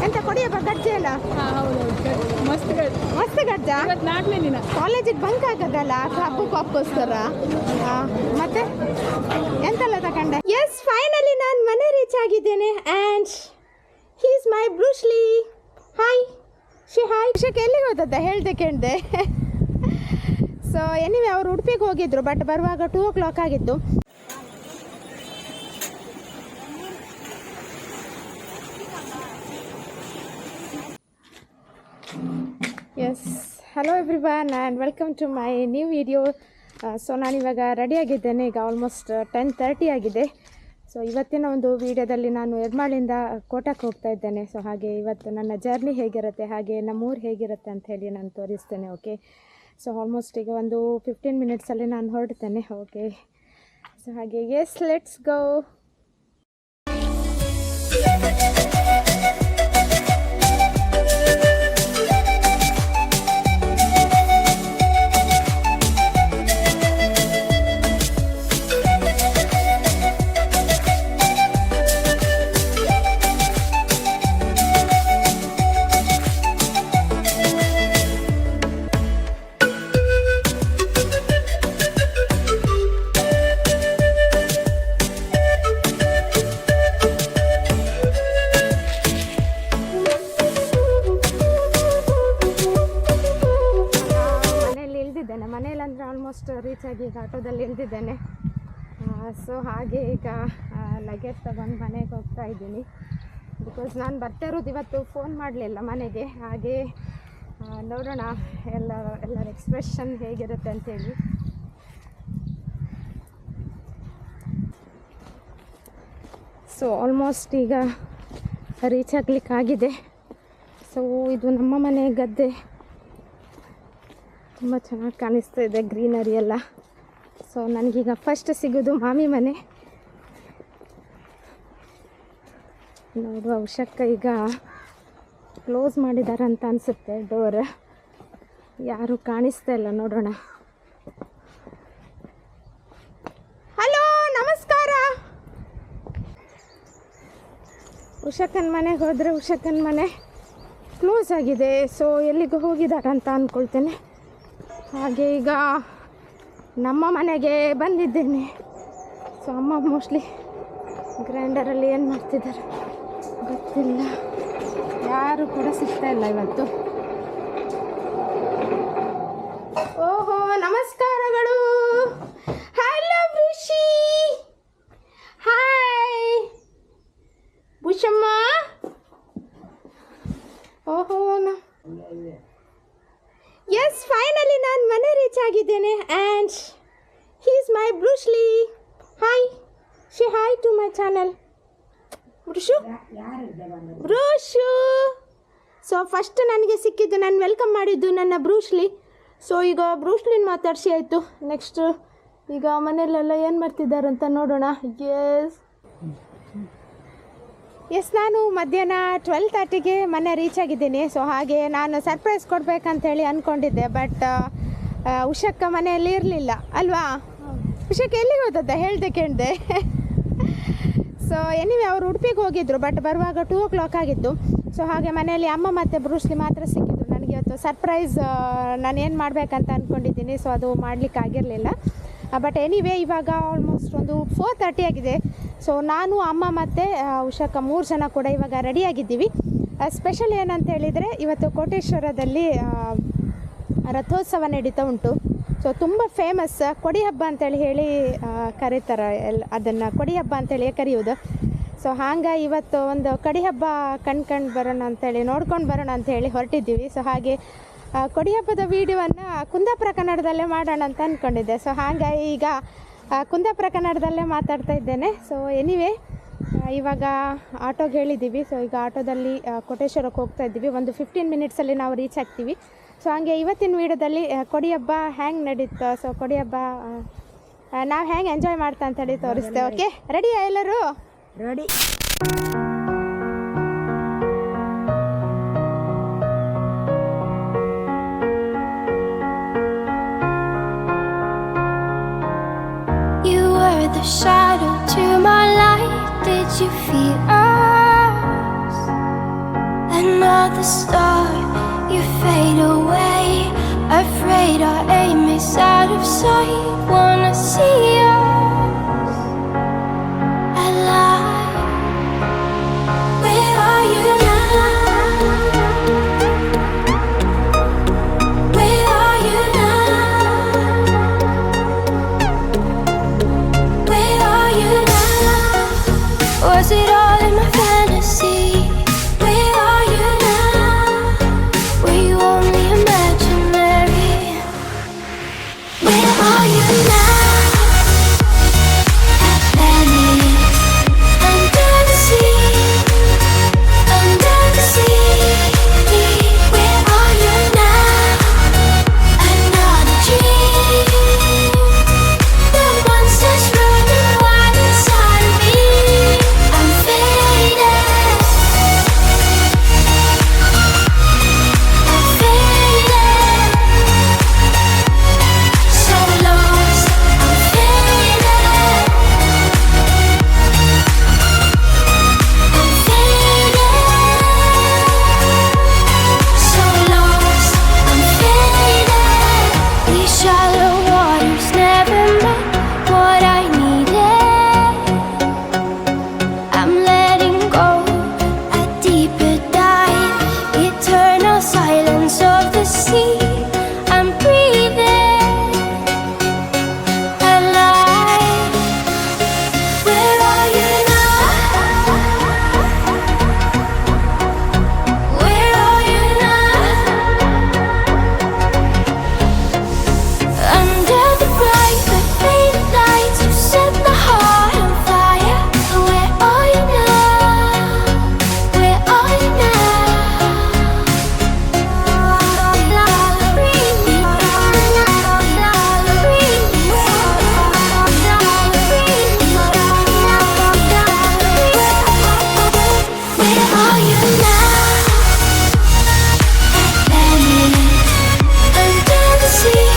ಎಂತ ಕೊಡಿಯಪ್ಪ ಗಜ್ಜೆ ಅಲ್ಲ? ಮಸ್ತ್ ಮಸ್ತ್ ಗಜ್ಜ. 4ನೇ ದಿನ ಕಾಲೇಜಿಗೆ ಬಂಕ್ ಆಗದಲ್ಲ ಹಬ್ಬಕ್ಕೋಸ್ಕರ. ಮತ್ತೆ ಎಂತೆಲ್ಲ ತಗೊಂಡೆ? ಎಸ್, ಫೈನಲಿ ನಾನು ಮನೆ ರೀಚ್ ಆಗಿದ್ದೇನೆ. And he is my Bruce Lee. Hi hi. ವಿಷಯಕ್ಕೆ ಎಲ್ಲಿಗೆ ಹೋದದ್ದ ಹೇಳ್ದೆ ಕೇಳಿದೆ. ಸೊ ಎನಿವೆ ಅವರು ಉಡುಪಿಗೆ ಹೋಗಿದ್ರು, ಬಟ್ ಬರುವಾಗ 2 o'clock ಆಗಿದ್ದು. Yes, hello everyone and welcome to my new video. So ನಾನಿವಾಗ ರೆಡಿಯಾಗಿದ್ದೇನೆ. ಈಗ ಆಲ್ಮೋಸ್ಟ್ 10:30 ಆಗಿದೆ. ಸೊ ಇವತ್ತಿನ ಒಂದು ವಿಡಿಯೋದಲ್ಲಿ ನಾನು ಎರ್ಮಾಳಿಂದ ಕೋಟಕ್ಕೆ ಹೋಗ್ತಾ ಇದ್ದೇನೆ. ಸೊ ಹಾಗೆ ಇವತ್ತು ನನ್ನ ಜರ್ನಿ ಹೇಗಿರುತ್ತೆ, ಹಾಗೆ ನಮ್ಮೂರು ಹೇಗಿರುತ್ತೆ ಅಂತ ಹೇಳಿ ನಾನು ತೋರಿಸ್ತೇನೆ. ಓಕೆ, ಸೊ ಆಲ್ಮೋಸ್ಟ್ ಈಗ ಒಂದು 15 ಮಿನಿಟ್ಸಲ್ಲಿ ನಾನು ಹೊರಡ್ತೇನೆ. ಓಕೆ, ಸೊ ಹಾಗೆ yes, let's go. Almost reach ಆಗಿ ಈಗ ಆಟೋದಲ್ಲಿ ಇಳಿದಿದ್ದೇನೆ. ಸೊ ಹಾಗೆ ಈಗ ಲಗೇಜ್ ತಗೊಂಡು ಮನೆಗೆ ಹೋಗ್ತಾ ಇದ್ದೀನಿ. ಬಿಕಾಸ್ ನಾನು ಬರ್ತಾ ಇರೋದು ಇವತ್ತು ಫೋನ್ ಮಾಡಲಿಲ್ಲ ಮನೆಗೆ. ಹಾಗೆ ನೋಡೋಣ ಎಲ್ಲರ ಎಕ್ಸ್ಪ್ರೆಷನ್ ಹೇಗಿರುತ್ತೆ ಅಂತೇಳಿ. ಸೊ ಆಲ್ಮೋಸ್ಟ್ ಈಗ ರೀಚ್ ಆಗಲಿಕ್ಕಾಗಿದೆ. ಸೊ ಇದು ನಮ್ಮ ಮನೆ ಗದ್ದೆ, ತುಂಬ ಚೆನ್ನಾಗಿ ಕಾಣಿಸ್ತಾ ಇದೆ, ಗ್ರೀನರಿ ಎಲ್ಲ. ಸೊ ನನಗೀಗ ಫಸ್ಟ್ ಸಿಗೋದು ಮಾಮಿ ಮನೆ. ನೋಡುವ, ಉಷಕ್ಕ ಈಗ ಕ್ಲೋಸ್ ಮಾಡಿದ್ದಾರೆ ಅಂತ ಅನಿಸುತ್ತೆ ಡೋರ್. ಯಾರು ಕಾಣಿಸ್ತಾ ಇಲ್ಲ, ನೋಡೋಣ. ಹಲೋ, ನಮಸ್ಕಾರ. ಉಷಕ್ಕನ ಮನೆಗೆ ಹೋದರೆ ಉಷಕ್ಕನ ಮನೆ ಕ್ಲೋಸ್ ಆಗಿದೆ. ಸೊ ಎಲ್ಲಿಗೂ ಹೋಗಿದ್ದಾರೆ ಅಂತ ಅಂದ್ಕೊಳ್ತೇನೆ. ಹಾಗೆ ಈಗ ನಮ್ಮ ಮನೆಗೆ ಬಂದಿದ್ದೇನೆ. ಸೊ ಅಮ್ಮ ಮೋಸ್ಟ್ಲಿ ಗ್ರೈಂಡರಲ್ಲಿ ಏನು ಮಾಡ್ತಿದ್ದಾರೆ ಗೊತ್ತಿಲ್ಲ. ಯಾರು ಕೂಡ ಸಿಗ್ತಾ ಇಲ್ಲ ಇವತ್ತು. ಓಹೋ, ನಮಸ್ಕಾರಗಳು. ಹಲೋ ಬುಷಿ. ಹಾಯ್ ಬುಷಮ್ಮ. ಓಹೋ, ಎಸ್, ಫೈನಲಿ ನಾನು ಮನೆ ರೀಚ್ ಆಗಿದ್ದೇನೆ. And he is my Bruce Lee. Hi hi to my channel. ಬ್ರೂಷು. ಸೊ ಫಸ್ಟ್ ನನಗೆ ಸಿಕ್ಕಿದ್ದು, ನಾನು ವೆಲ್ಕಮ್ ಮಾಡಿದ್ದು ನನ್ನ ಬ್ರೂಸ್ಲಿ. ಸೊ ಈಗ ಬ್ರೂಸ್ಲಿನ ಮಾತಾಡಿಸಿ ಆಯಿತು. ನೆಕ್ಸ್ಟ್ ಈಗ ಮನೆಯಲ್ಲೆಲ್ಲ ಏನು ಮಾಡ್ತಿದ್ದಾರಂತ ನೋಡೋಣ. ಎಸ್, ನಾನು ಮಧ್ಯಾಹ್ನ 12:30ಗೆ ಮನೆ ರೀಚ್ ಆಗಿದ್ದೀನಿ. ಸೊ ಹಾಗೆ ನಾನು ಸರ್ಪ್ರೈಸ್ ಕೊಡಬೇಕಂತೇಳಿ ಅಂದ್ಕೊಂಡಿದ್ದೆ, ಬಟ್ ಉಷಕ್ಕ ಮನೆಯಲ್ಲಿ ಇರಲಿಲ್ಲ ಅಲ್ವಾ? ಉಷಕ್ಕೆ ಎಲ್ಲಿಗೆ ಹೋದದ್ದ ಹೇಳ್ದೆ ಕೇಳಿದೆ. ಸೊ ಎನಿವೆ ಅವರು ಉಡುಪಿಗೆ ಹೋಗಿದ್ರು, ಬಟ್ ಬರುವಾಗ 2 o'clock ಆಗಿತ್ತು. ಸೊ ಹಾಗೆ ಮನೆಯಲ್ಲಿ ಅಮ್ಮ ಮತ್ತು ಬ್ರೂಸ್ಲಿ ಮಾತ್ರ ಸಿಕ್ಕಿದ್ರು. ನನಗೆ ಇವತ್ತು ಸರ್ಪ್ರೈಸ್ ನಾನು ಏನು ಮಾಡಬೇಕಂತ ಅಂದ್ಕೊಂಡಿದ್ದೀನಿ. ಸೊ ಅದು ಮಾಡಲಿಕ್ಕಾಗಿರಲಿಲ್ಲ. ಬಟ್ ಎನಿವೆ ಇವಾಗ ಆಲ್ಮೋಸ್ಟ್ ಒಂದು 4:30 ಆಗಿದೆ. ಸೊ ನಾನು, ಅಮ್ಮ ಮತ್ತು ಉಷಕ್ಕ 3 ಜನ ಕೂಡ ಇವಾಗ ರೆಡಿಯಾಗಿದ್ದೀವಿ. ಸ್ಪೆಷಲ್ ಏನಂತ ಹೇಳಿದರೆ, ಇವತ್ತು ಕೋಟೇಶ್ವರದಲ್ಲಿ ರಥೋತ್ಸವ ನಡೀತಾ ಉಂಟು. ಸೊ ತುಂಬ ಫೇಮಸ್ ಕೊಡಿ ಹಬ್ಬ ಅಂತೇಳಿ ಕರೀತಾರೆ. ಅದನ್ನು ಕೊಡಿ ಹಬ್ಬ ಅಂತೇಳಿ ಕರೆಯೋದು. ಸೊ ಹಾಗೆ ಇವತ್ತು ಒಂದು ಕಡಿ ಹಬ್ಬ ಕಣ್ಕಂಡು ಬರೋಣ ಅಂತೇಳಿ, ನೋಡ್ಕೊಂಡು ಬರೋಣ ಅಂಥೇಳಿ ಹೊರಟಿದ್ದೀವಿ. ಸೊ ಹಾಗೆ ಕೊಡಿ ಹಬ್ಬದ ವೀಡಿಯೋವನ್ನು ಕುಂದಾಪುರ ಕನ್ನಡದಲ್ಲೇ ಮಾಡೋಣ ಅಂತ ಅಂದ್ಕೊಂಡಿದ್ದೆ. ಸೊ ಹಾಗಾಗಿ ಈಗ ಕುಂದಾಪುರ ಕನ್ನಡದಲ್ಲೇ ಮಾತಾಡ್ತಾ ಇದ್ದೇನೆ. ಸೊ ಎನಿವೆ ಇವಾಗ ಆಟೋಗೆ ಹೇಳಿದ್ದೀವಿ. ಸೊ ಈಗ ಆಟೋದಲ್ಲಿ ಕೋಟೇಶ್ವರಕ್ಕೆ ಹೋಗ್ತಾ ಇದ್ದೀವಿ. ಒಂದು 15 ಮಿನಿಟ್ಸಲ್ಲಿ ನಾವು ರೀಚ್ ಆಗ್ತೀವಿ. ಸೊ ಹಾಗೆ ಇವತ್ತಿನ ವೀಡಿಯೋದಲ್ಲಿ ಕೊಡಿ ಹಬ್ಬ ಹೆಂಗೆ ನಡೀತು, ಸೊ ಕೊಡಿ ಹಬ್ಬ ನಾವು ಹೆಂಗೆ ಎಂಜಾಯ್ ಮಾಡ್ತಾ ಅಂತೇಳಿ ತೋರಿಸ್ತೇವೆ. ಓಕೆ, ರೆಡಿಯಾ ಎಲ್ಲರೂ? Ready. You were were the shadow to my light. Did you feel us? Another star, you fade away. Afraid our aim is out of sight. Wanna see us alive. Where are you now? Where are you now? Where are you now? Was it all in my fantasy? Where are you now? Were you only imaginary? Where are you now? Atlantis, under the sea, under the sea. Where are you now? Another dream. The monsters running wild inside of me. I'm faded. I'm faded. So lost. I'm faded. I'm faded. So lost. I'm faded. These shallow waters never met what I needed. I'm letting go a deeper dive. Eternal silence of the sea. I'm breathing alive. Where are you now? Where are you now? Under the bright but faded lights, you set my heart on fire. Where are you now? Where are you now? Where are you now? Atlantis, under the sea,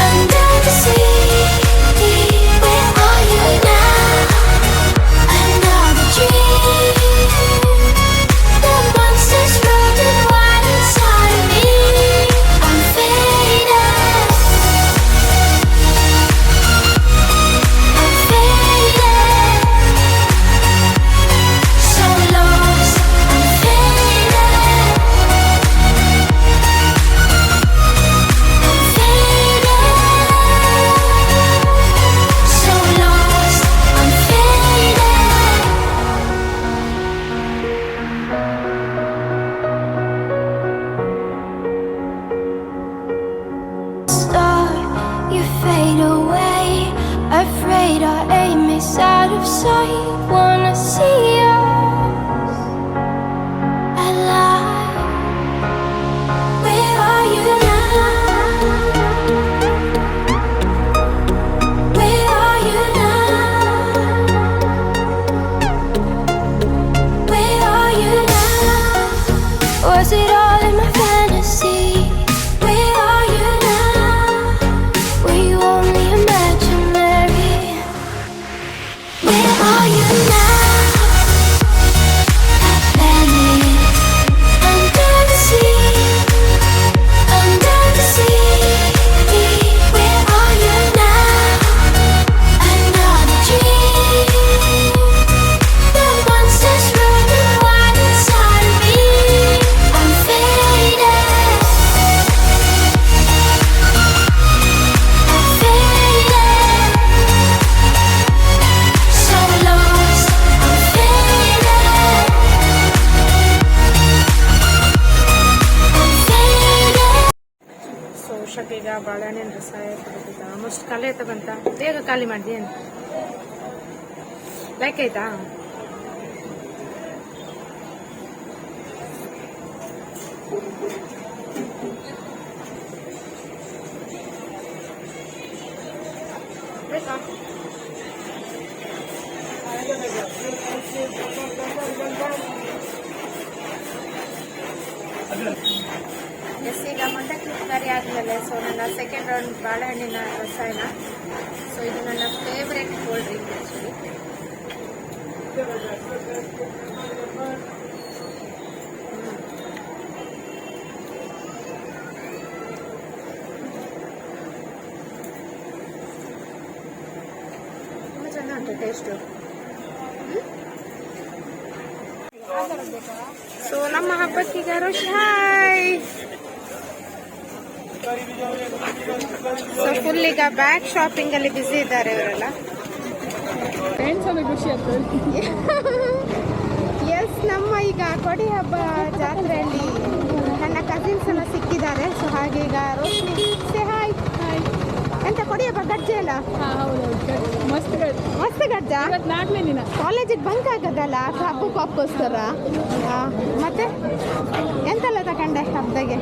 under the sea. Where are you now? Another dream. The monsters running wild inside of me. I'm faded. I'm faded. So lost. I'm faded. I'm faded. So lost. I'm faded. Star, you fade away. Afraid our aim is out of sight. Wanna see us alive. Where are you now? Where are you now? Where are you now? Was it all in my fantasy? Where are you now? Were you only imaginary? Where are you now? Atlantis, under the sea, under the sea. Where are you now? Another dream. The monsters running wild inside of me. I'm faded. I'm faded. So lost. I'm faded. I'm faded. So ಉಷಕ್ಕೀಗ ಬಾಳೆಹಣ್ಣಿನ ರಸ ಕುಡಿತಿದ್ದ almost ಖಾಲಿ ಆಯ್ತಾ ಬಂತ ಬೇಗ ಖಾಲಿ ಮಾಡಿದೇನು like ಆಯ್ತಾ ಬೇಕಾ ಎಸ್ ಈಗ ಮಂಡಕ್ಕಿ ತಯಾರಿ ಆದಮೇಲೆ ಸೊ ನನ್ನ ಸೆಕೆಂಡ್ ರೌಂಡ್ ಬಾಳೆಹಣ್ಣಿನ ರಸಾಯನ ಸೊ ಇದು ನನ್ನ ಫೇವ್ರೆಟ್ ಕೋಲ್ಡ್ ಡ್ರಿಂಕ್ ಆ್ಯಕ್ಚುಲಿ. ತುಂಬ ಚೆನ್ನಾಗಿ ಉಂಟು ಟೇಸ್ಟು. ಸೊ ನಮ್ಮ ಹಬ್ಬಕ್ಕೀಗ ರೋಷಿ ಹಾಯ್. ಸೊ ಫುಲ್ ಈಗ ಬ್ಯಾಗ್ ಶಾಪಿಂಗ್ ಅಲ್ಲಿ ಬಿಸಿ ಇದ್ದಾರೆ ಇವರೆಲ್ಲ. ಫ್ರೆಂಡ್ಸ್ ಅಂದ್ರೆ ಖುಷಿ ಆಗ್ತದೆ. ಎಸ್, ನಮ್ಮ ಈಗ ಕೊಡಿ ಹಬ್ಬ ಜಾತ್ರೆಯಲ್ಲಿ ನನ್ನ ಕಸಿನ್ಸ್ ಎಲ್ಲ ಸಿಕ್ಕಿದ್ದಾರೆ. ಸೊ ಹಾಗೆ ಈಗ ರೋಶಿನಿ ಸೇ ಹಾಯ್. ಎಂತ ಕೊಡಿ ಹಬ್ಬ ಗಜ್ಜೆ ಅಲ್ಲ? ಹೌದೌದು, ಮಸ್ತ್ ಮಸ್ತ್ ಗಜ್ಜ. ಇವತ್ತು 4ನೇ ದಿನ ಕಾಲೇಜಿಗೆ ಬಂಕ್ ಆಗದಲ್ಲ ಹಬ್ಬಕ್ಕೆ ಹಬ್ಬಕ್ಕೋಸ್ಕರ. ಮತ್ತೆ ಎಂತೆಲ್ಲ ತಗೊಂಡೆ ಹಬ್ಬದಾಗೆ?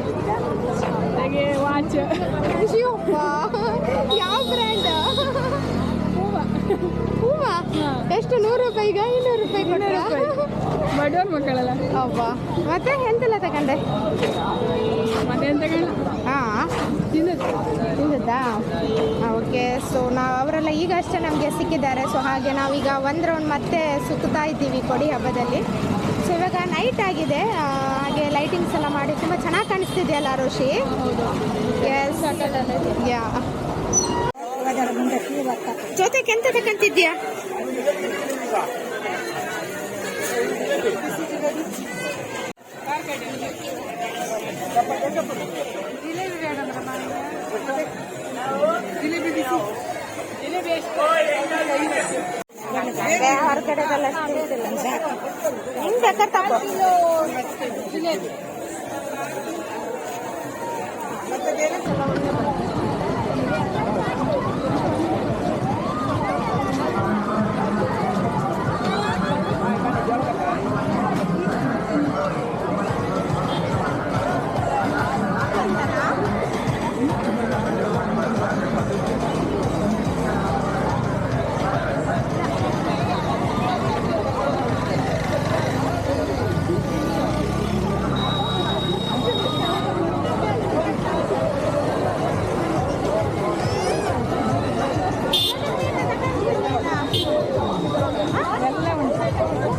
ಹಾಗೆ ವಾಚ್, ಯಾವ ಬ್ರ್ಯಾಂಡ್? ಹೂವ ಹೂವ ಎಷ್ಟು? 100 ರೂಪಾಯಿಗ 200 ರೂಪಾಯಿ ಕೊಟ್ಟರೆ ಬಡವ್ರ ಮಕ್ಕಳಲ್ಲ. ಹಬ್ಬ. ಮತ್ತೆ ಎಂತೆಲ್ಲ ತಗೊಂಡೆ? ಮತ್ತೆ ಎಂತ ಹಾಂ, ತಿಂದದ್ದಾ? ಓಕೆ. ಸೊ ನಾವು ಅವರೆಲ್ಲ ಈಗ ಅಷ್ಟೇ ನಮಗೆ ಸಿಕ್ಕಿದ್ದಾರೆ. ಸೊ ಹಾಗೆ ನಾವೀಗ ಒಂದು ರೌಂಡ್ ಮತ್ತೆ ಸುತ್ತಾ ಇದ್ದೀವಿ ಕೊಡಿ ಹಬ್ಬದಲ್ಲಿ. ಸೊ ಇವಾಗ ನೈಟ್ ಆಗಿದೆ, ಹಾಗೆ ಲೈಟಿಂಗ್ಸ್ ಎಲ್ಲ ಮಾಡಿ ತುಂಬ ಚೆನ್ನಾಗಿ ಕಾಣಿಸ್ತಿದೆಯಲ್ಲ ರೋಷಿ? ಎಸ್, ಯಾ. ಜೊತೆಗೆ ಎಂತ ತಗೊಂತಿದ್ಯಾ? ಹೊರಗಡೆದೆಲ್ಲ ಹಿಂಗೆ ಬೇಕಾದ್ರೆ ತಗೋ.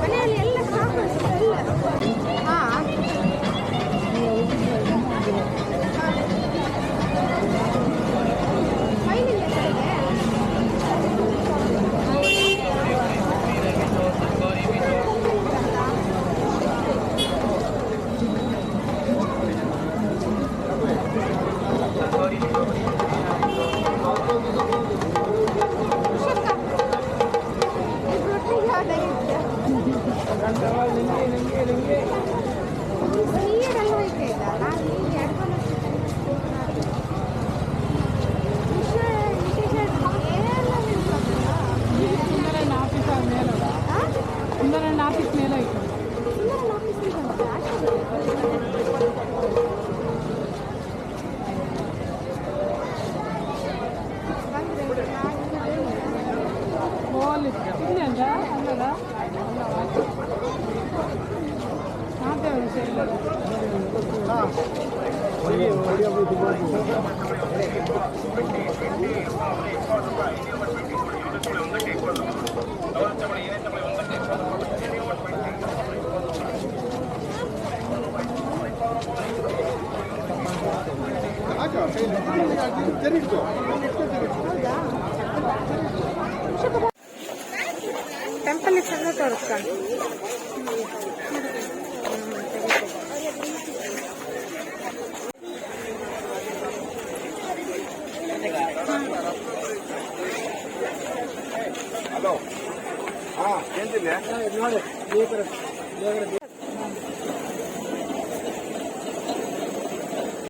ಮನೆಯಲ್ಲಿ ಎಲ್ಲ ಹಾಂ. ಟೆಂಪಲ್ ಚಂದ ತೋರಿಸ್ಕೊಂಡು ಹಲೋ. ಹಾಂ, ಏನಿಲ್ಲ ನೋಡಿ.